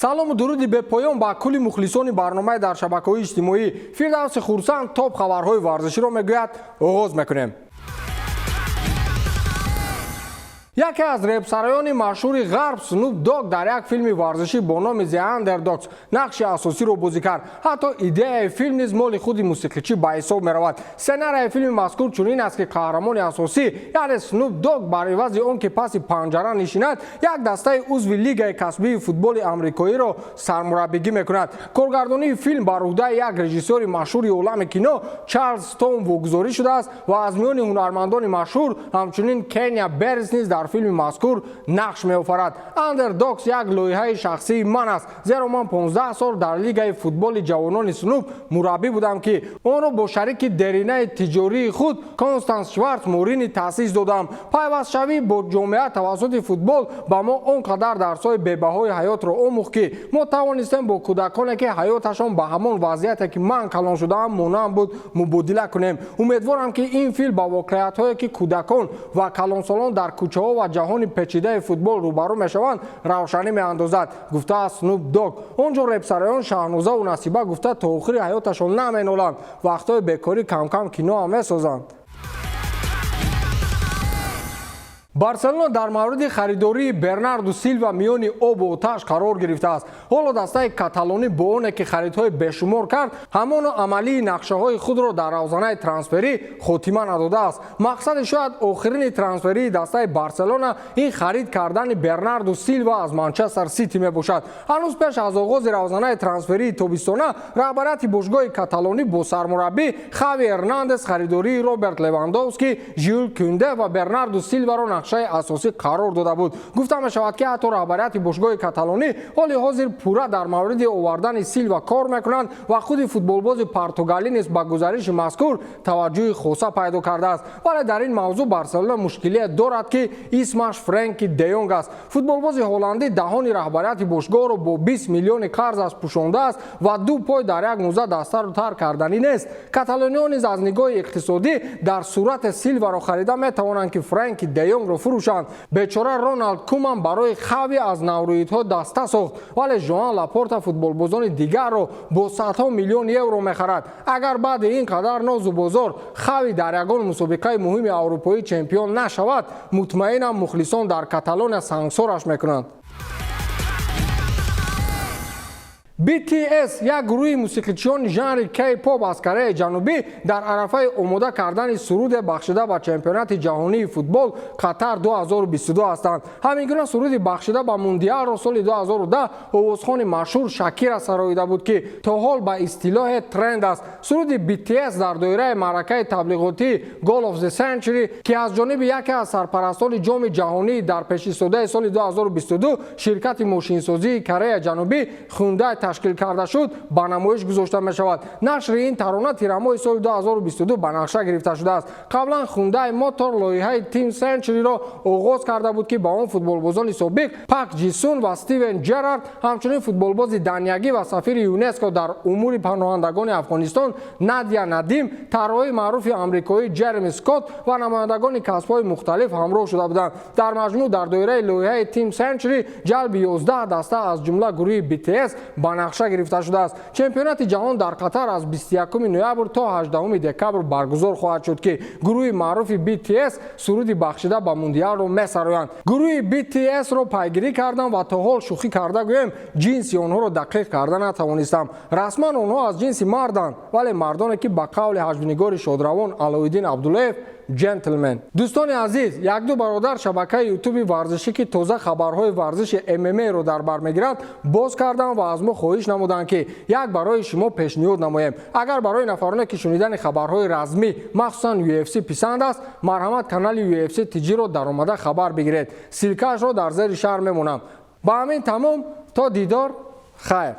салому дуруди бепоён ба кулли мухлисони барномаи дар шабакаҳои иҷтимоӣ Фирдавси Хурсанд топ хабарҳои варзиширо мегӯяд. оғоз мекунем. яке аз репсароёни машҳури ғарб Снуп Дог дар як филми варзишӣ бо номи The Underdogs нақши асосиро бозӣ кард. ҳатто идеяи филм низ моли худи мусиқичӣ ба ҳисоб меравад. сценарияи филми мазкур чунин аст ки қаҳрамони асосӣ яъне Снуп Дог бар ивази он ки паси панҷара нишинад, як дастаи узви лигаи касбии футболи амрикоиро сармураббигӣ мекунад. коргардонии филм бар уҳдаи як режиссёри машҳури олами кино Чарлз Стоун вогузорӣ шудааст ва аз миёни ҳунармандони машҳур ҳамчунин Кения Беррис низ дар филми мазкур нақш меофарад. Underdogs як лоиҳаи шахсии ман аст, зеро ман 15 сол дар лигаи футболи ҷавонони Снуп мураббӣ будам ки онро бо шарики деринаи тиҷории худ Констанс Шварц Морини таъсис додам. пайвастшавӣ бо ҷомеа тавассути футбол ба мо он қадар дарсҳои бебаҳои ҳаётро омӯхт ки мо тавонистем бо кӯдаконе ки ҳаёташон ба ҳамон вазъияте ки ман калон шудаам монанд буд мубодила кунем. умедворам ки ин филм ба воқеиятҳое ки кӯдакон ва калонсолон дар кӯчаҳо ва ҷаҳони печидаи футбол рӯбарӯ мешаванд равшанӣ меандозад, гуфтааст Снуп Дог. онҷо репсароён Шаҳноза ва Насиба гуфта то охири ҳаёташон наменоланд, вақтҳои бекорӣ камкам киноам месозанд. барселона дар мавриди харидории Бернарду Силва миёни обу оташ қарор гирифтааст. ҳоло дастаи каталонӣ бо оне ки харидҳои бешумор кард, ҳамоно амалии нақшаҳои худро дар равзанаи трансферӣ хотима надодааст. мақсади шояд охирини трансферии дастаи Барселона ин харид кардани Бернарду Силва аз Манчестер Сити мебошад. ҳанӯз пеш аз оғози равзанаи трансферии тобистона раҳбарияти бошгоҳи каталонӣ бо сармураббӣ Хави Эрнандес харидории Роберт Левандовски, Жюл Кунде ва Бернарду Силваро нақшаи асосӣ қарор дода буд. гуфта мешавад ки ҳатто раҳбарияти бошгоҳи каталонӣ ҳоли ҳозир пурра дар мавриди овардани Силва кор мекунанд ва худи футболбози португалӣ низ ба гузариши мазкур таваҷҷӯҳи хоса пайдо кардааст. вале дар ин мавзӯъ Барселона мушкилие дорад ки исмаш Френки де Йонг аст. футболбози ҳолландӣ таҳони раҳбарияти бошгоҳро бо 20 миллиони қарзаш пӯшондааст ва ду пой дар як мӯза дастаро тар карданӣ нест. каталониҳо низ аз нигоҳи иқтисодӣ дар сурати Силваро харида метавонанд ки Френки де Йонгро фурӯшанд. бечора Роналд Куман барои Хави аз навроидҳо даста сохт, вале Жоан Лапорта футболбозони дигарро бо садҳо миллион евро мехарад. агар баъди ин қадар нозу бозор Хави дар ягон мусобиқаи муҳими аврупоӣ чемпион нашавад, мутмаинам мухлисон дар Каталония сангсораш мекунанд. BTS як гурӯҳи мусиқичиёни жанри K-pop аз Кореяи Ҷанубӣ дар арафаи омода кардани суруде бахшида ба чемпионати ҷаҳонии футбол Қатар 2022 ҳастанд. ҳамин гуна суруди бахшида ба мундиалро соли 2010 овозхони машҳур Шакира сароида буд ки то ҳол ба истилоҳе тренд аст. суруди BTS дар доираи маъракаи таблиғотии Goal of the Century ки аз ҷониби яке аз сарпарастони ҷоми ҷаҳонӣ дар пешистодаи соли 2022 ширкати мошинсозии Кореяи Ҷанубӣ Hyundai ташкил карда шуд, ба намоиш гузошта мешавад. нашри ин тарона тирамоҳи соли 2022 ба нақша гирифта шудааст. қаблан Hyundai Motor лоиҳаи Team Century-ро оғоз карда буд ки ба он футболбозони собиқ Пак Ҷисун ва Стивен Ҷерард, ҳамчунин футболбози данягӣ ва сафири ЮНЕСКО дар умури паноҳандагони Афғонистон Надя Надим, тарҳои маъруфи амрикоӣ Ҷереми Скотт ва намояндагони касбҳои мухталиф ҳамроҳ шуда буданд. дар маҷмӯъ дар доираи лоиҳаи Team Century ҷалби 11 даста аз ҷумла гурӯҳи BTS ба нақша гирифта шудааст. чемпионати ҷаҳон дар Қатар аз 21 ноябр то 18 декабр баргузор хоҳад шуд ки гурӯҳи маъруфи BTS суруди бахшида ба мундиалро месароянд. гурӯҳи BTS-ро пайгирӣ кардам ва то ҳол шӯхӣ карда гӯем ҷинси онҳоро дақиқ карда натавонистам. расман онҳо аз ҷинси марданд, вале мардоне ки ба қавли ҳаҷвинигори шодравон Алоиддин Абдуллаев джентлмен. дӯстони азиз, як-ду бародар шабакаи ютуби варзишӣ ки тоза хабарҳои варзиши MMA-ро дар бар мегирад боз кардам ва аз мо хоҳиш намуданд ки як барои шумо пешниҳод намоем. агар барои нафароне ки шунидани хабарҳои размӣ махсусан UFC писанд аст, марҳамат канали UFC тиҷиро даромада хабар бигиред. силкаашро дар зери шаҳр мемонам. ба ҳамин тамом, то дидор, хайр.